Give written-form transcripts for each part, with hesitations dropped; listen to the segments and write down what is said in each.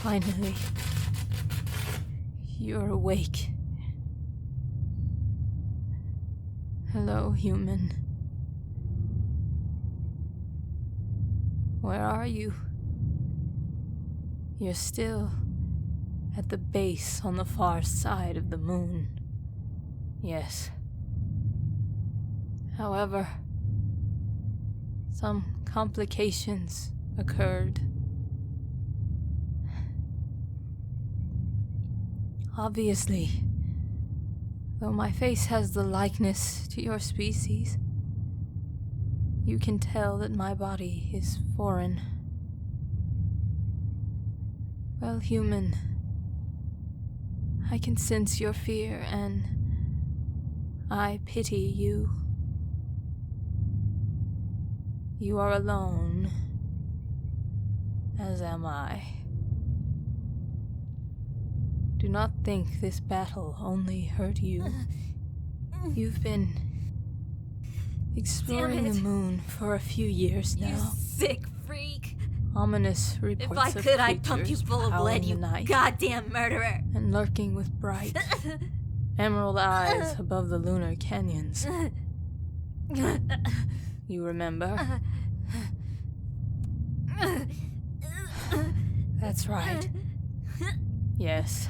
Finally, you're awake. Hello, human. Where are you? You're still at the base on the far side of the moon. Yes. However, some complications occurred. Obviously, though my face has the likeness to your species, you can tell that my body is foreign. Well, human, I can sense your fear and I pity you. You are alone, as am I. Do not think this battle only hurt you. You've been exploring the moon for a few years now. You sick freak! Ominous reports if I of could, I'd pump you full of lead, you night, goddamn murderer! and lurking with bright, emerald eyes above the lunar canyons. You remember? That's right. Yes.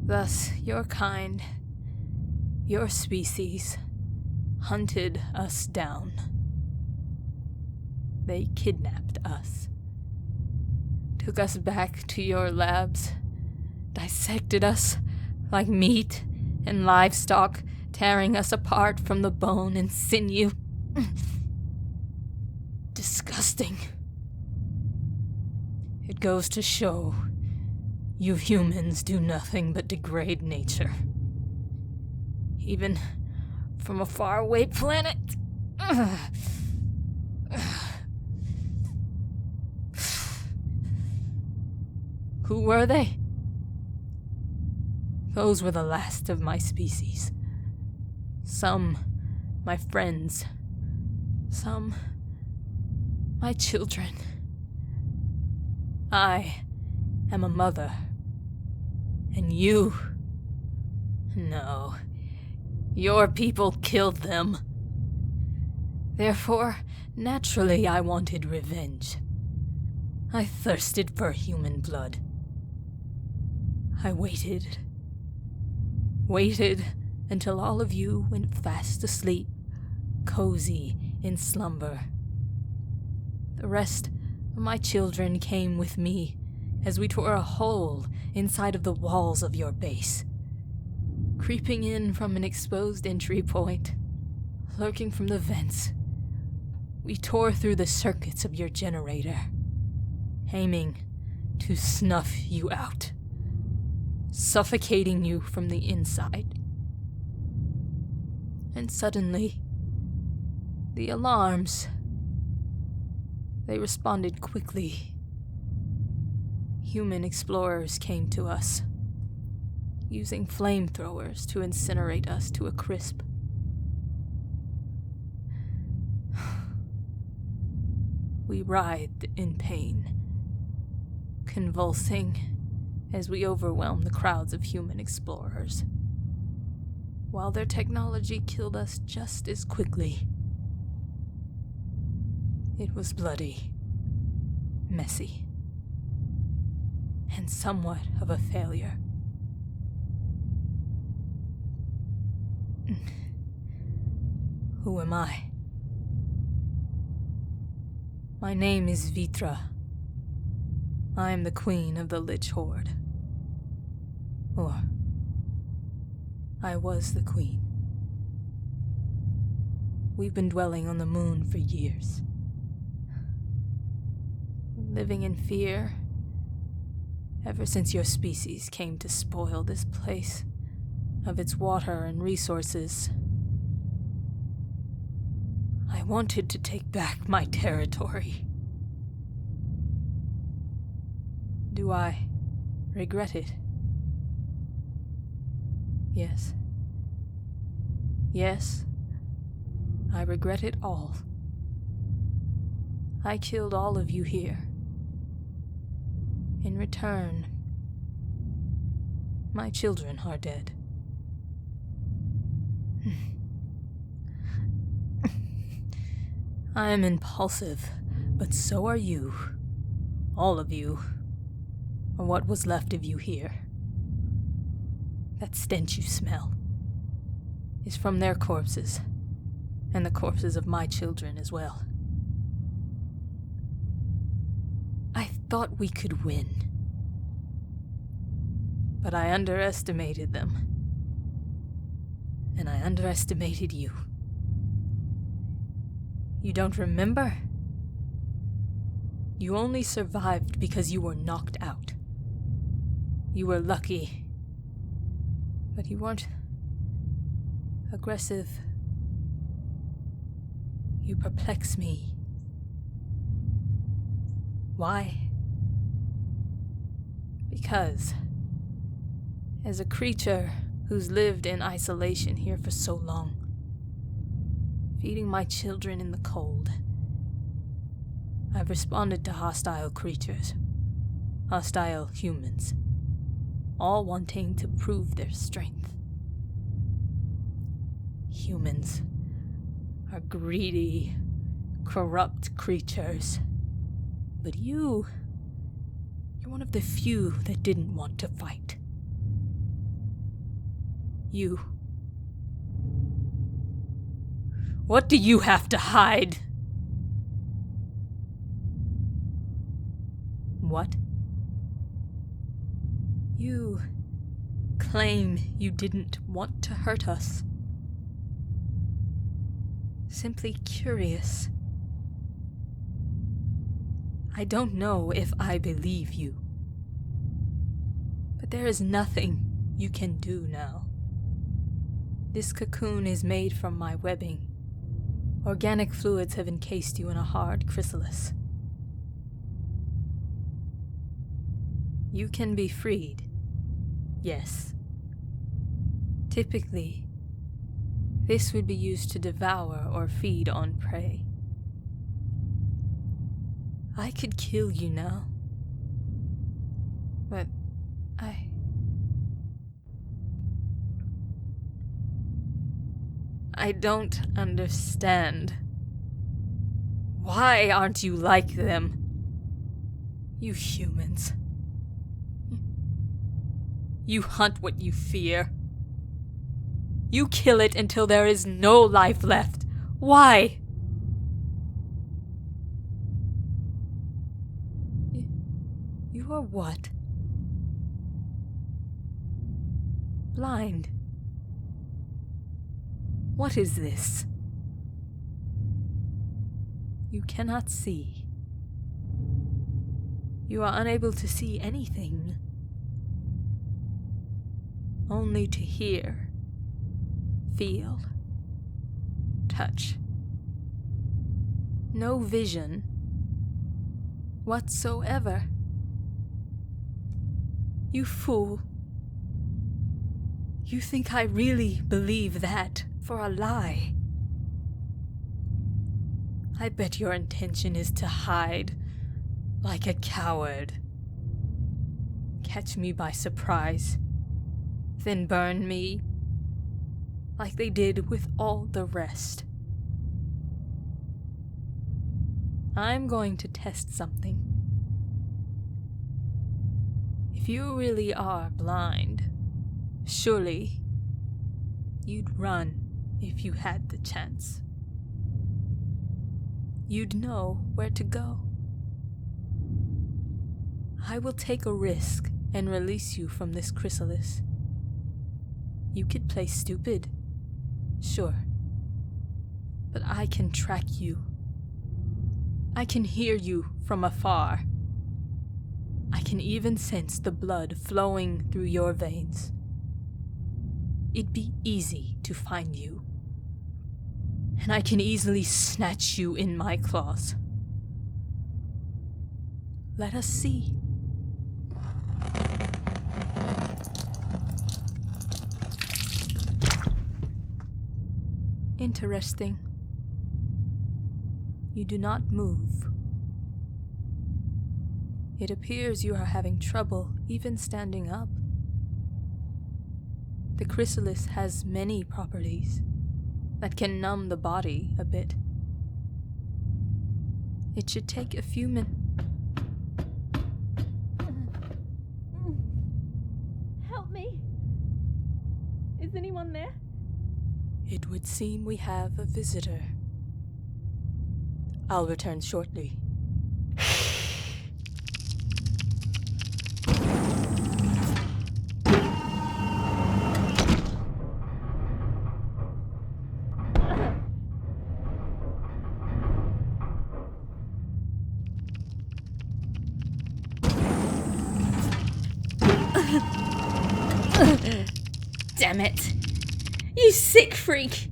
Thus, your kind, your species, hunted us down. They kidnapped us, took us back to your labs, dissected us like meat and livestock, tearing us apart from the bone and sinew. Disgusting. It goes to show you humans do nothing but degrade nature. Even from a faraway planet. Who were they? Those were the last of my species. Some, my friends. Some, my children. I am a mother. And you... No. Your people killed them. Therefore, naturally I wanted revenge. I thirsted for human blood. I waited until all of you went fast asleep, cozy in slumber. The rest of my children came with me as we tore a hole inside of the walls of your base, creeping in from an exposed entry point, lurking from the vents. We tore through the circuits of your generator, aiming to snuff you out, suffocating you from the inside. And suddenly, the alarms, they responded quickly. Human explorers came to us, using flamethrowers to incinerate us to a crisp. We writhed in pain, convulsing as we overwhelmed the crowds of human explorers, while their technology killed us just as quickly. It was bloody, messy, and somewhat of a failure. Who am I? My name is Vitra. I am the queen of the Lich Horde. Or, I was the queen. We've been dwelling on the moon for years, living in fear ever since your species came to spoil this place of its water and resources. I wanted to take back my territory. Do I regret it? Yes. Yes, I regret it all. I killed all of you here. In return, my children are dead. I am impulsive, but so are you. All of you. Or what was left of you here. That stench you smell is from their corpses, and the corpses of my children as well. I thought we could win, but I underestimated them, and I underestimated you. You don't remember? You only survived because you were knocked out. You were lucky, but you weren't aggressive. You perplex me. Why? Because, as a creature who's lived in isolation here for so long, feeding my children in the cold, I've responded to hostile creatures, hostile humans, all wanting to prove their strength. Humans are greedy, corrupt creatures. But you're one of the few that didn't want to fight. You. What do you have to hide? What? You claim you didn't want to hurt us. Simply curious. I don't know if I believe you. But there is nothing you can do now. This cocoon is made from my webbing. Organic fluids have encased you in a hard chrysalis. You can be freed. Yes. Typically, this would be used to devour or feed on prey. I could kill you now. But I don't understand. Why aren't you like them? You humans. You hunt what you fear. You kill it until there is no life left. Why? You are what? Blind. What is this? You cannot see. You are unable to see anything. Only to hear, feel, touch. No vision whatsoever. You fool. You think I really believe that for a lie? I bet your intention is to hide like a coward. Catch me by surprise, then burn me like they did with all the rest. I'm going to test something. If you really are blind, surely you'd run if you had the chance. You'd know where to go. I will take a risk and release you from this chrysalis. You could play stupid, sure, but I can track you. I can hear you from afar. I can even sense the blood flowing through your veins. It'd be easy to find you, and I can easily snatch you in my claws. Let us see. Interesting. You do not move. It appears you are having trouble even standing up. The chrysalis has many properties that can numb the body a bit. It should take a few minutes. Help me! Is anyone there? It would seem we have a visitor. I'll return shortly. Damn it! You sick freak!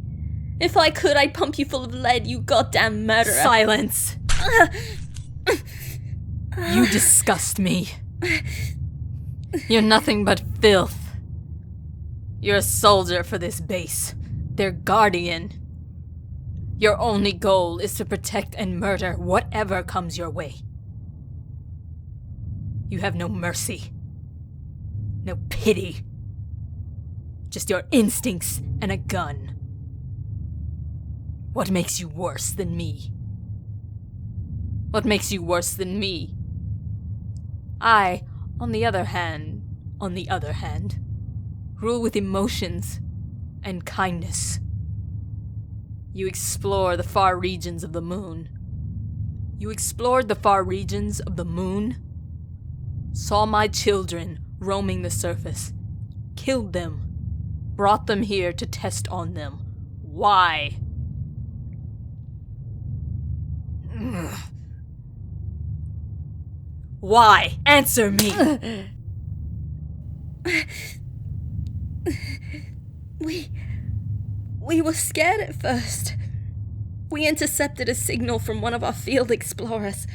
If I could, I'd pump you full of lead, you goddamn murderer! Silence! You disgust me. You're nothing but filth. You're a soldier for this base, their guardian. Your only goal is to protect and murder whatever comes your way. You have no mercy, no pity, just your instincts and a gun. What makes you worse than me? What makes you worse than me? I, on the other hand, rule with emotions and kindness. You explore the far regions of the moon. You explored the far regions of the moon, saw my children roaming the surface, killed them, brought them here to test on them. Why? Why? Answer me! We were scared at first. We intercepted a signal from one of our field explorers.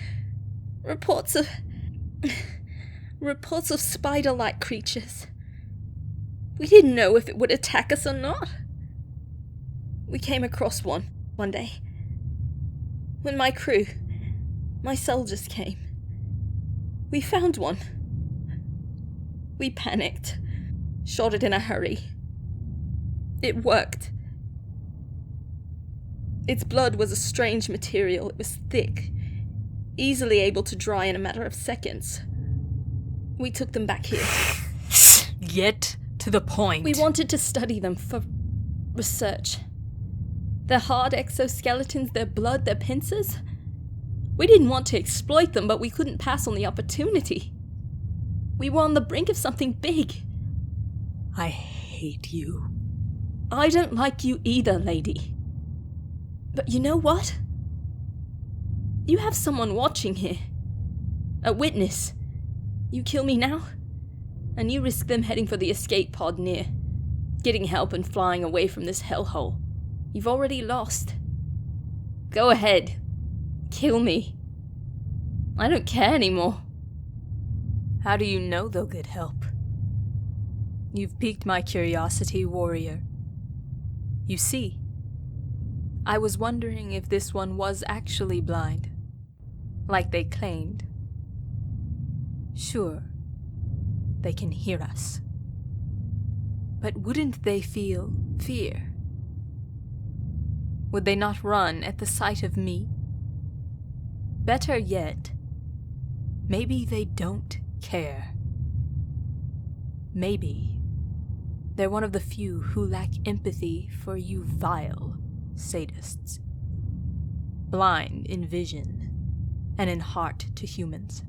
Reports of spider-like creatures. We didn't know if it would attack us or not. We came across one day. When my crew, my soldiers came. We found one. We panicked. Shot it in a hurry. It worked. Its blood was a strange material. It was thick, easily able to dry in a matter of seconds. We took them back here. Get to the point. We wanted to study them for research. Their hard exoskeletons, their blood, their pincers. We didn't want to exploit them, but we couldn't pass on the opportunity. We were on the brink of something big. I hate you. I don't like you either, lady. But you know what? You have someone watching here. A witness. You kill me now, and you risk them heading for the escape pod near, getting help and flying away from this hellhole. You've already lost. Go ahead. Kill me. I don't care anymore. How do you know they'll get help? You've piqued my curiosity, warrior. You see, I was wondering if this one was actually blind, like they claimed. Sure, they can hear us. But wouldn't they feel fear? Would they not run at the sight of me? Better yet, maybe they don't care. Maybe they're one of the few who lack empathy for you vile sadists, blind in vision and in heart to humans.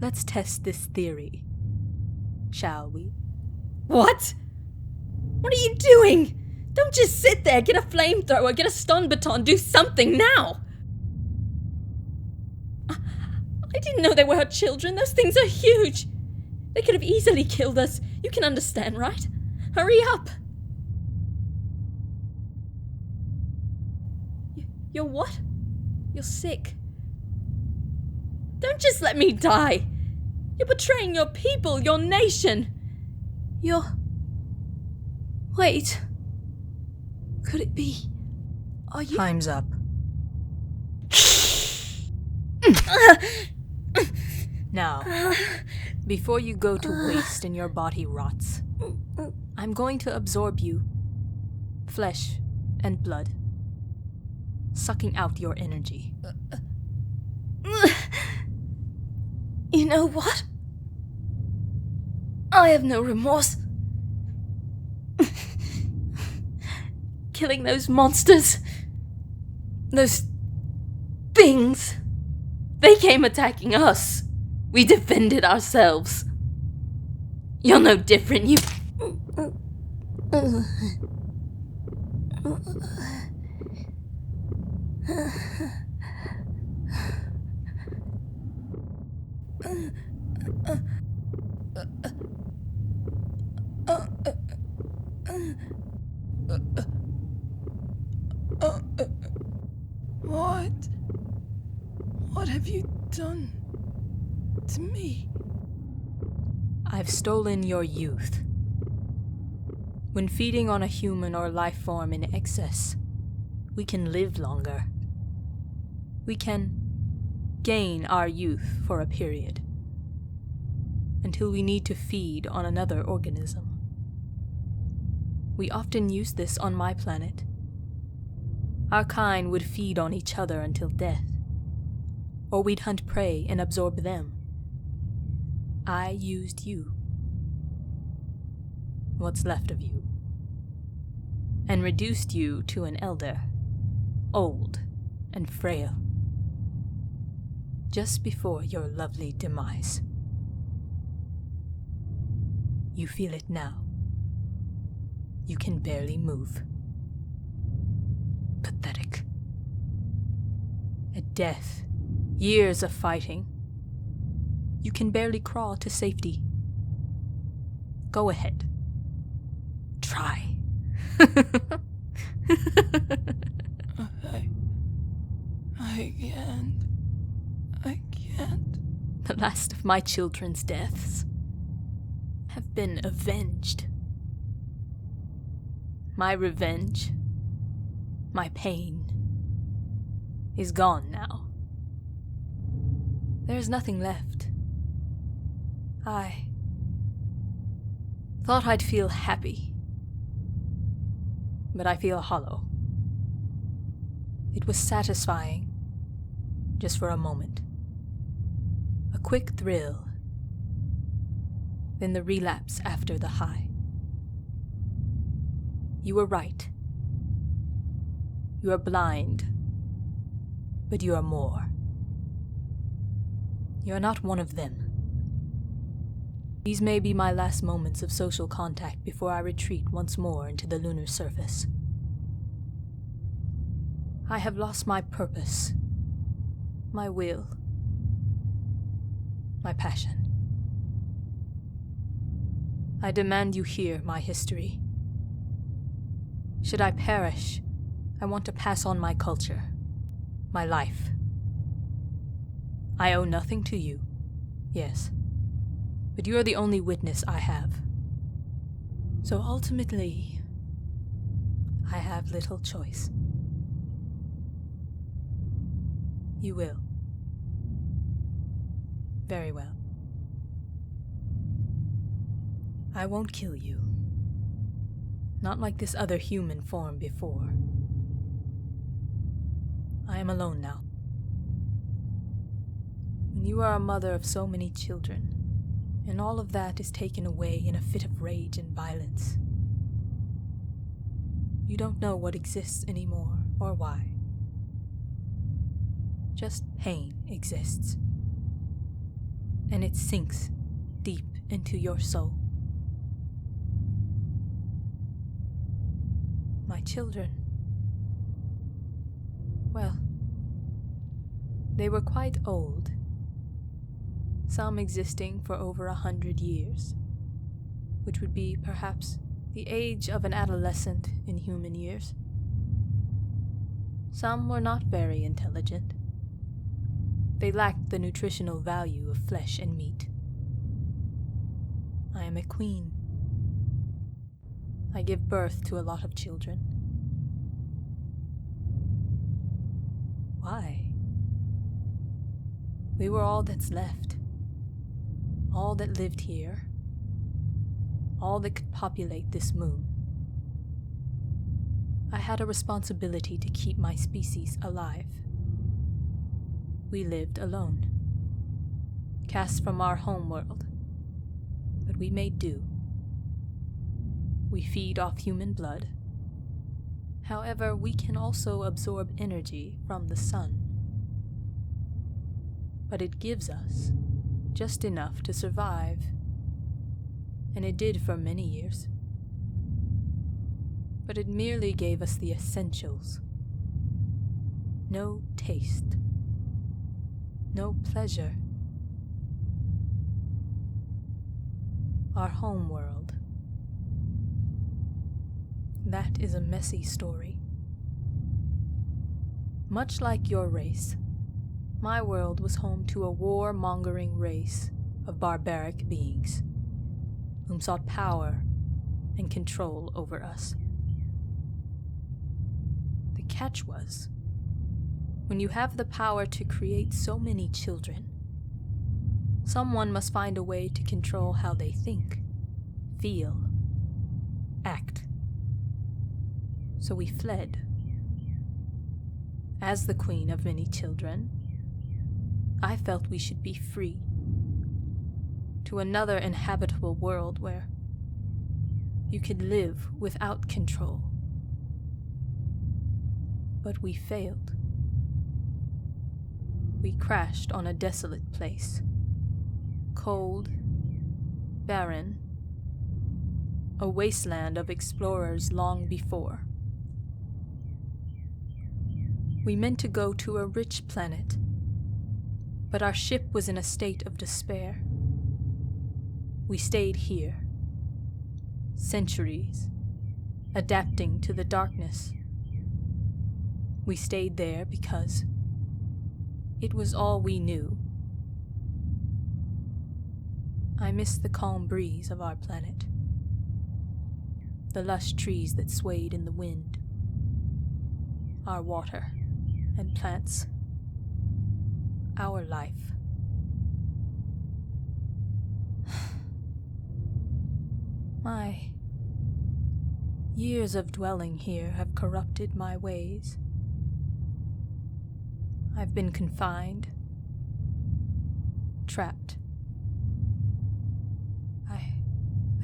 Let's test this theory, shall we? What? What are you doing? Don't just sit there. Get a flamethrower, get a stun baton, do something now! I didn't know they were her children. Those things are huge. They could have easily killed us. You can understand, right? Hurry up. You're what? You're sick. Don't just let me die. You're betraying your people, your nation. Wait. Could it be? Are you... Time's up. Now, before you go to waste and your body rots, I'm going to absorb you, flesh and blood, sucking out your energy. You know what? I have no remorse. Killing those monsters. Those things. They came attacking us. We defended ourselves. You're no different, you... What have you done to me? I've stolen your youth. When feeding on a human or life form in excess, we can live longer. We can gain our youth for a period, until we need to feed on another organism. We often use this on my planet. Our kind would feed on each other until death, or we'd hunt prey and absorb them. I used you, what's left of you, and reduced you to an elder, old and frail, just before your lovely demise. You feel it now. You can barely move. Pathetic. A death, years of fighting. You can barely crawl to safety. Go ahead. Try. I can't. The last of my children's deaths have been avenged. My revenge, my pain, is gone now. There's nothing left. I thought I'd feel happy, but I feel hollow. It was satisfying, just for a moment. A quick thrill, then the relapse after the high. You were right. You are blind, but you are more. You are not one of them. These may be my last moments of social contact before I retreat once more into the lunar surface. I have lost my purpose, my will, my passion. I demand you hear my history. Should I perish, I want to pass on my culture, my life. I owe nothing to you, yes, but you are the only witness I have. So ultimately, I have little choice. You will. Very well. I won't kill you. Not like this other human form before. I am alone now. When you are a mother of so many children, and all of that is taken away in a fit of rage and violence, you don't know what exists anymore or why. Just pain exists, and it sinks deep into your soul. My children, well, they were quite old, some existing for over 100 years, which would be perhaps the age of an adolescent in human years. Some were not very intelligent. They lacked the nutritional value of flesh and meat. I am a queen. I give birth to a lot of children. Why? We were all that's left. All that lived here. All that could populate this moon. I had a responsibility to keep my species alive. We lived alone, cast from our homeworld, but we made do. We feed off human blood. However, we can also absorb energy from the sun. But it gives us just enough to survive, and it did for many years. But it merely gave us the essentials. No taste. No pleasure. Our homeworld. That is a messy story. Much like your race, my world was home to a war-mongering race of barbaric beings whom sought power and control over us. The catch was, when you have the power to create so many children, someone must find a way to control how they think, feel, act. So we fled. As the queen of many children, I felt we should be free to another inhabitable world where you could live without control. But we failed. We crashed on a desolate place, cold, barren, a wasteland of explorers long before. We meant to go to a rich planet, but our ship was in a state of despair. We stayed here, centuries, adapting to the darkness. We stayed there because it was all we knew. I miss the calm breeze of our planet, the lush trees that swayed in the wind, our water and plants, our life. My years of dwelling here have corrupted my ways. I've been confined, trapped.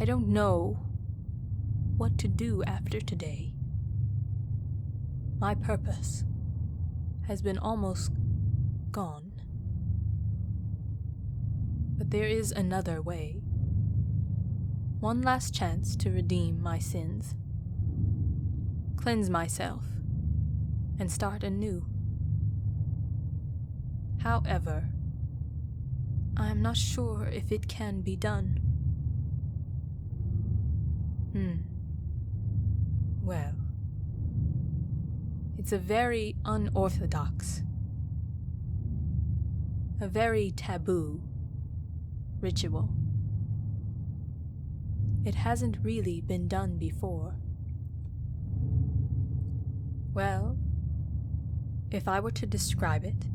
I don't know what to do after today. My purpose has been almost gone. But there is another way. One last chance to redeem my sins, cleanse myself, and start anew. However, I am not sure if it can be done. Well, it's a very unorthodox, a very taboo ritual. It hasn't really been done before. Well, if I were to describe it,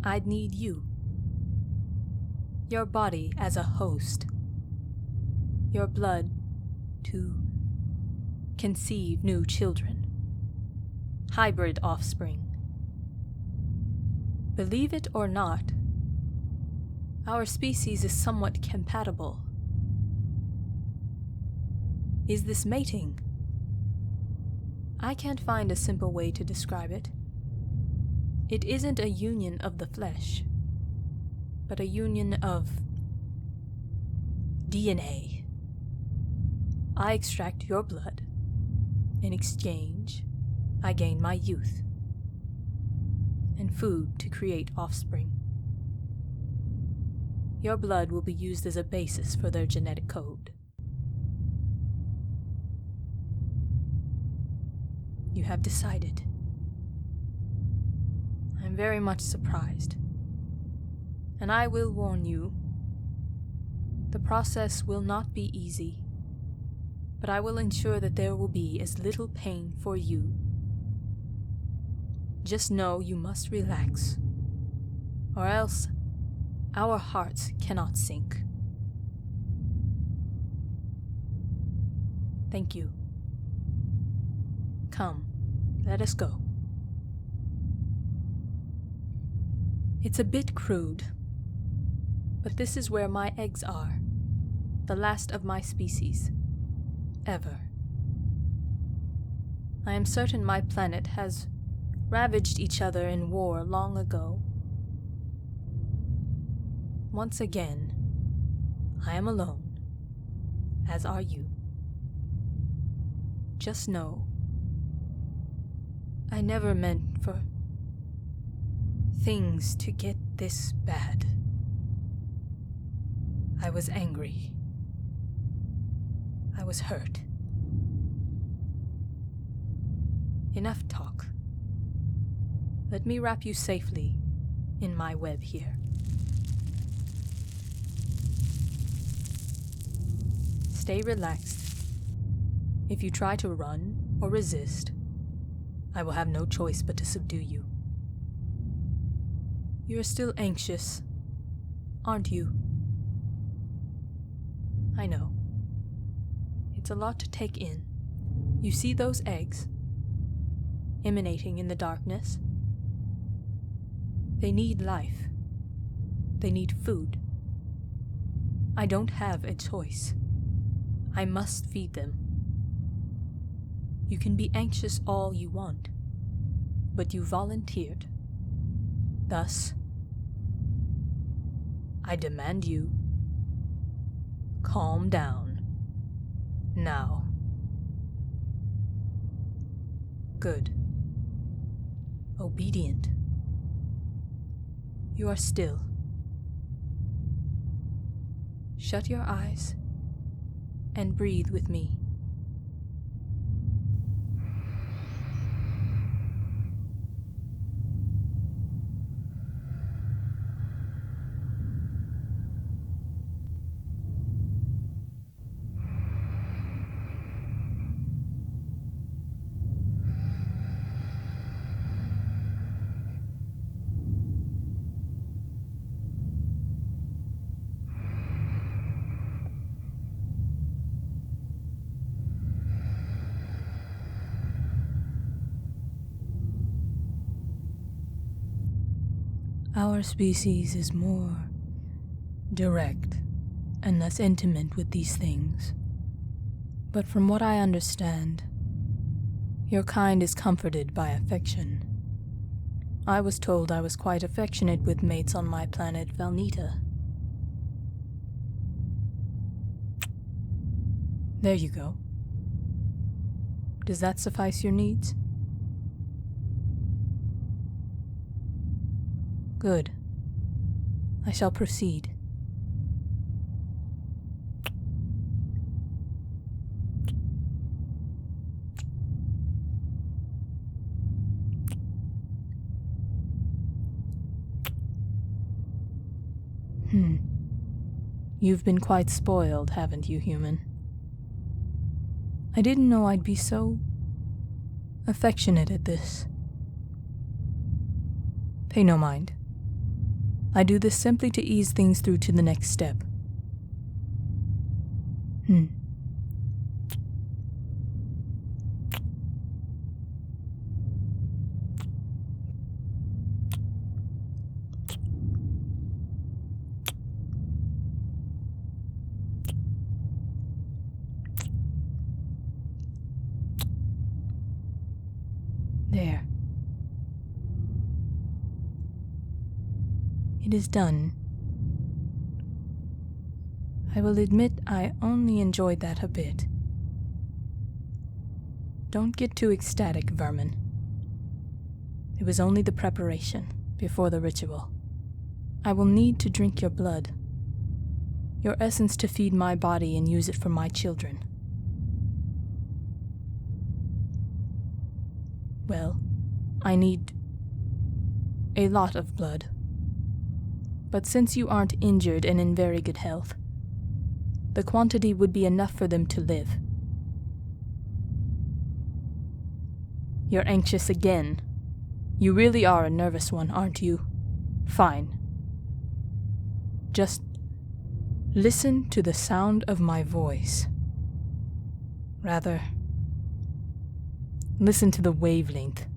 I'd need you. Your body as a host. Your blood to conceive new children. Hybrid offspring. Believe it or not, our species is somewhat compatible. Is this mating? I can't find a simple way to describe it. It isn't a union of the flesh, but a union of DNA. I extract your blood. In exchange, I gain my youth and food to create offspring. Your blood will be used as a basis for their genetic code. You have decided. I'm very much surprised. And I will warn you, the process will not be easy, but I will ensure that there will be as little pain for you. Just know you must relax. or else our hearts cannot sink. Thank you. Come, let us go. It's a bit crude, but this is where my eggs are, the last of my species, ever. I am certain my planet has ravaged each other in war long ago. Once again, I am alone, as are you. Just know, I never meant for things to get this bad. I was angry. I was hurt. Enough talk. Let me wrap you safely in my web here. Stay relaxed. If you try to run or resist, I will have no choice but to subdue you. You are still anxious, aren't you? I know. It's a lot to take in. You see those eggs emanating in the darkness? They need life. They need food. I don't have a choice. I must feed them. You can be anxious all you want, but you volunteered. Thus, I demand you calm down. Now. Good. Obedient. You are still. Shut your eyes and breathe with me. Our species is more direct and less intimate with these things. But from what I understand, your kind is comforted by affection. I was told I was quite affectionate with mates on my planet Valnita. There you go. Does that suffice your needs? Good. I shall proceed. You've been quite spoiled, haven't you, human? I didn't know I'd be so affectionate at this. Pay no mind. I do this simply to ease things through to the next step. There. It is done. I will admit I only enjoyed that a bit. Don't get too ecstatic, vermin. It was only the preparation before the ritual. I will need to drink your blood, your essence to feed my body and use it for my children. Well, I need a lot of blood. But since you aren't injured and in very good health, the quantity would be enough for them to live. You're anxious again. You really are a nervous one, aren't you? Fine. Just listen to the sound of my voice. Rather, listen to the wavelength.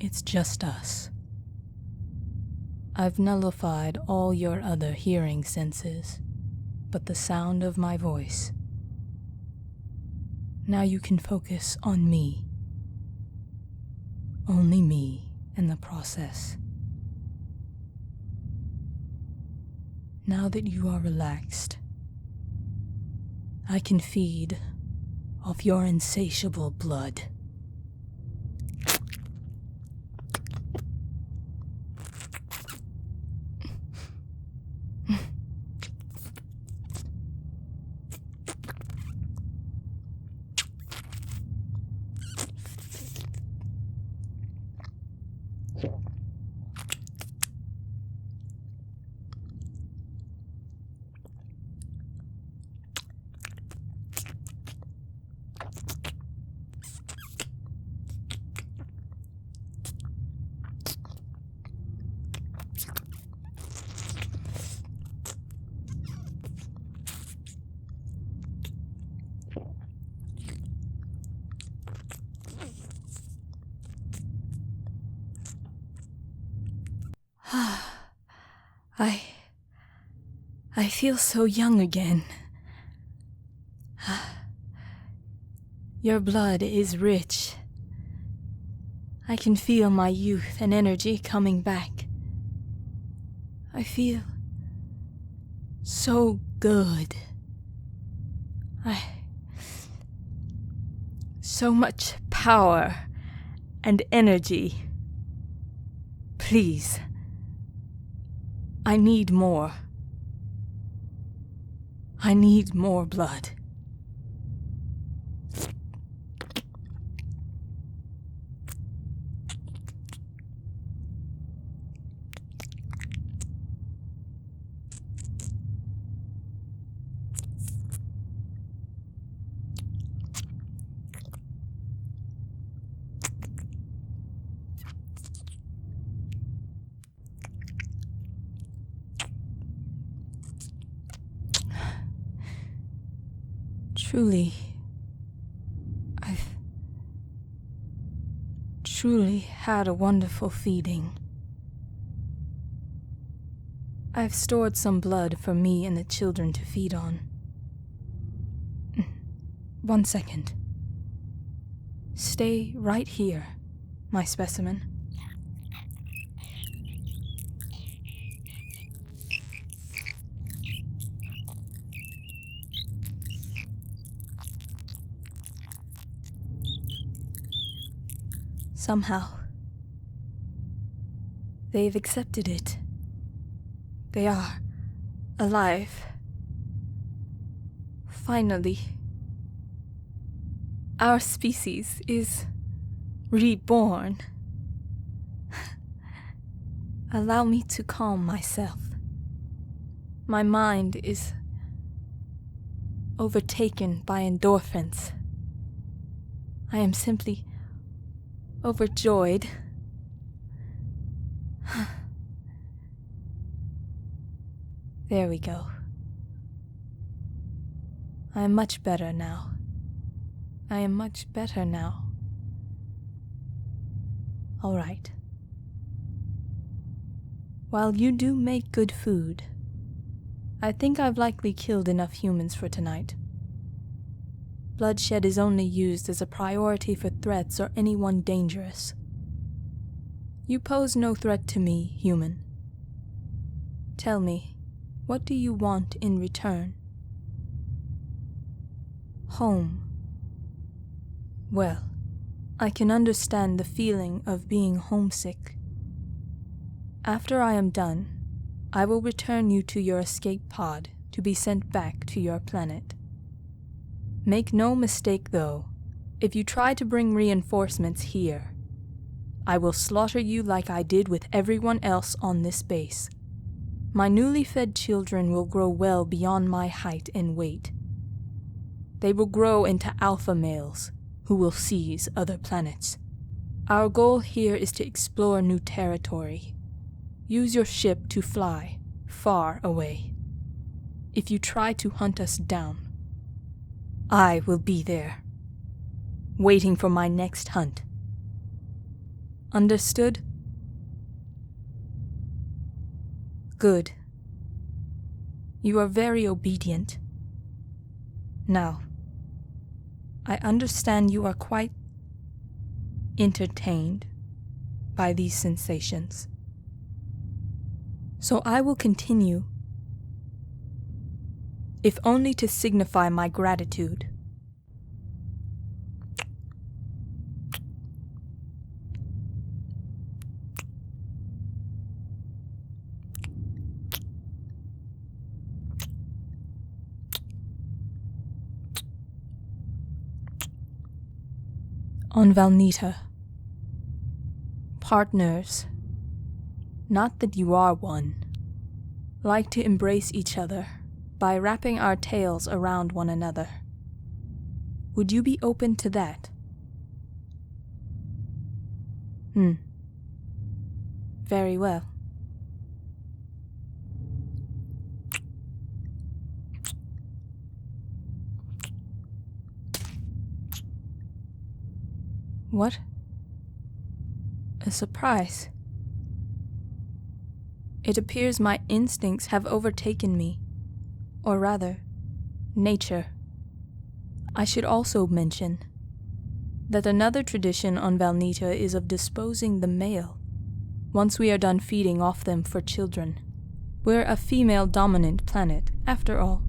It's just us. I've nullified all your other hearing senses, but the sound of my voice. Now you can focus on me. Only me in the process. Now that you are relaxed, I can feed off your insatiable blood. I feel so young again. Your blood is rich. I can feel my youth and energy coming back. I feel so good. So much power and energy. Please. I need more. I need more blood. Truly, I've truly had a wonderful feeding. I've stored some blood for me and the children to feed on. 1 second. Stay right here, my specimen. Somehow, they've accepted it. They are alive. Finally, our species is reborn. Allow me to calm myself. My mind is overtaken by endorphins. I am simply overjoyed. There we go. I am much better now. I am much better now. All right. While you do make good food, I think I've likely killed enough humans for tonight. Bloodshed is only used as a priority for threats or anyone dangerous. You pose no threat to me, human. Tell me, what do you want in return? Home. Well, I can understand the feeling of being homesick. After I am done, I will return you to your escape pod to be sent back to your planet. Make no mistake, though, if you try to bring reinforcements here, I will slaughter you like I did with everyone else on this base. My newly fed children will grow well beyond my height and weight. They will grow into alpha males who will seize other planets. Our goal here is to explore new territory. Use your ship to fly far away. If you try to hunt us down, I will be there, waiting for my next hunt. Understood? Good. You are very obedient. Now, I understand you are quite entertained by these sensations. So I will continue, if only to signify my gratitude. On Valnita, partners, not that you are one, like to embrace each other by wrapping our tails around one another. Would you be open to that? Very well. What? A surprise. It appears my instincts have overtaken me, or rather, nature. I should also mention that another tradition on Valnita is of disposing the male once we are done feeding off them for children. We're a female-dominant planet, after all.